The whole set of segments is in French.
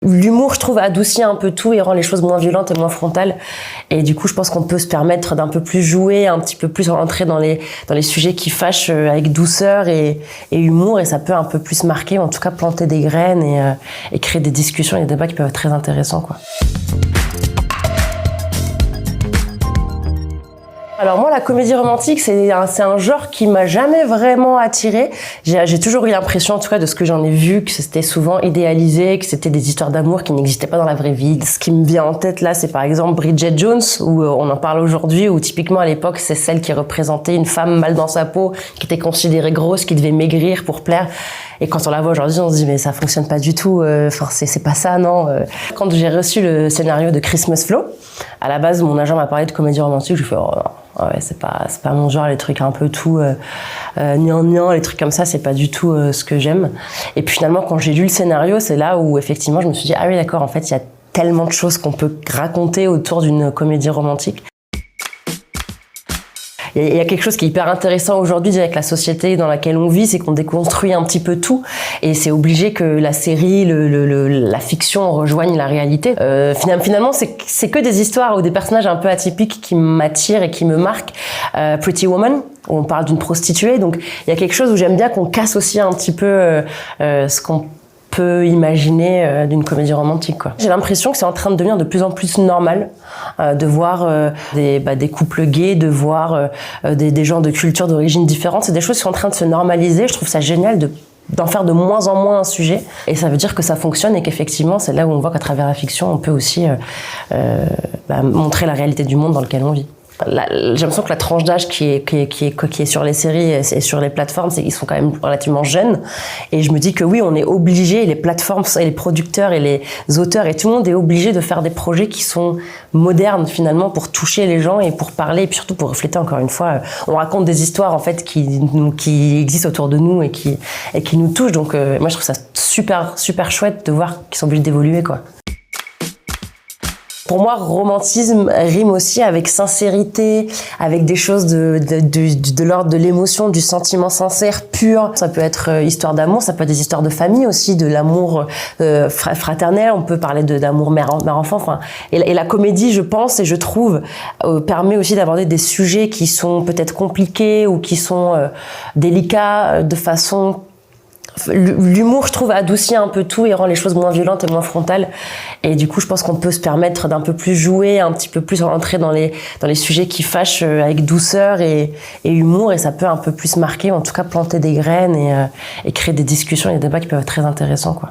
L'humour, je trouve, adoucit un peu tout et rend les choses moins violentes et moins frontales. Et du coup, je pense qu'on peut se permettre d'un peu plus jouer, un petit peu plus rentrer dans les sujets qui fâchent avec douceur et humour. Et ça peut un peu plus marquer, en tout cas planter des graines et créer des discussions et des débats qui peuvent être très intéressants, quoi. Alors moi, la comédie romantique, c'est un genre qui m'a jamais vraiment attirée. J'ai toujours eu l'impression, en tout cas de ce que j'en ai vu, que c'était souvent idéalisé, que c'était des histoires d'amour qui n'existaient pas dans la vraie vie. Ce qui me vient en tête là, c'est par exemple Bridget Jones, où on en parle aujourd'hui, où typiquement à l'époque, c'est celle qui représentait une femme mal dans sa peau, qui était considérée grosse, qui devait maigrir pour plaire. Et quand on la voit aujourd'hui, on se dit mais ça fonctionne pas du tout. Enfin, c'est pas ça, non. Quand j'ai reçu le scénario de Christmas Flow, à la base, mon agent m'a parlé de comédie romantique. Je fais oh, ouais, c'est pas mon genre, les trucs un peu tout gnangnan, les trucs comme ça, c'est pas du tout ce que j'aime. Et puis finalement, quand j'ai lu le scénario, c'est là où effectivement, je me suis dit ah oui d'accord, en fait, il y a tellement de choses qu'on peut raconter autour d'une comédie romantique. Il y a quelque chose qui est hyper intéressant aujourd'hui avec la société dans laquelle on vit, c'est qu'on déconstruit un petit peu tout et c'est obligé que la série, la fiction rejoignent la réalité. Finalement, c'est que des histoires ou des personnages un peu atypiques qui m'attirent et qui me marquent. Pretty Woman, où on parle d'une prostituée, donc il y a quelque chose où j'aime bien qu'on casse aussi un petit peu ce qu'on peut imaginer d'une comédie romantique, quoi. J'ai l'impression que c'est en train de devenir de plus en plus normal de voir des couples gays, de voir des gens de cultures d'origine différentes. C'est des choses qui sont en train de se normaliser. Je trouve ça génial d'en faire de moins en moins un sujet. Et ça veut dire que ça fonctionne et qu'effectivement, c'est là où on voit qu'à travers la fiction, on peut aussi montrer la réalité du monde dans lequel on vit. J'ai l'impression que la tranche d'âge qui est sur les séries et sur les plateformes, ils sont quand même relativement jeunes. Et je me dis que oui, on est obligé, les plateformes et les producteurs et les auteurs et tout le monde est obligé de faire des projets qui sont modernes finalement pour toucher les gens et pour parler et puis surtout pour refléter encore une fois. On raconte des histoires en fait qui existent autour de nous et qui nous touchent. Donc moi je trouve ça super chouette de voir qu'ils sont obligés d'évoluer, quoi. Pour moi, romantisme rime aussi avec sincérité, avec des choses de l'ordre de l'émotion, du sentiment sincère, pur. Ça peut être histoire d'amour, ça peut être des histoires de famille aussi, de l'amour fraternel. On peut parler d'amour mère-enfant. Enfin, et la comédie, je pense et je trouve, permet aussi d'aborder des sujets qui sont peut-être compliqués ou qui sont délicats de façon. L'humour, je trouve, adoucit un peu tout et rend les choses moins violentes et moins frontales. Et du coup, je pense qu'on peut se permettre d'un peu plus jouer, un petit peu plus rentrer dans les sujets qui fâchent avec douceur et humour. Et ça peut un peu plus marquer, en tout cas planter des graines et créer des discussions et des débats qui peuvent être très intéressants, quoi.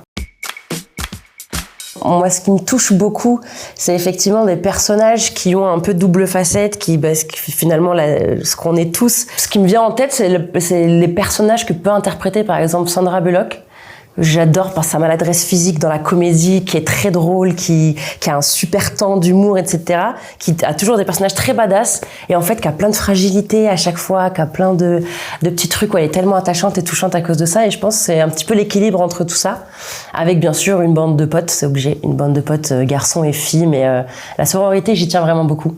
Moi, ce qui me touche beaucoup, c'est effectivement des personnages qui ont un peu double facette, qui finalement, ce qu'on est tous. Ce qui me vient en tête, c'est les personnages que peut interpréter, par exemple, Sandra Bullock. J'adore par sa maladresse physique dans la comédie, qui est très drôle, qui a un super temps d'humour, etc. Qui a toujours des personnages très badass et en fait qui a plein de fragilité à chaque fois, qui a plein de petits trucs où elle est tellement attachante et touchante à cause de ça. Et je pense que c'est un petit peu l'équilibre entre tout ça, avec bien sûr une bande de potes, c'est obligé, une bande de potes garçons et filles, mais la sororité, j'y tiens vraiment beaucoup.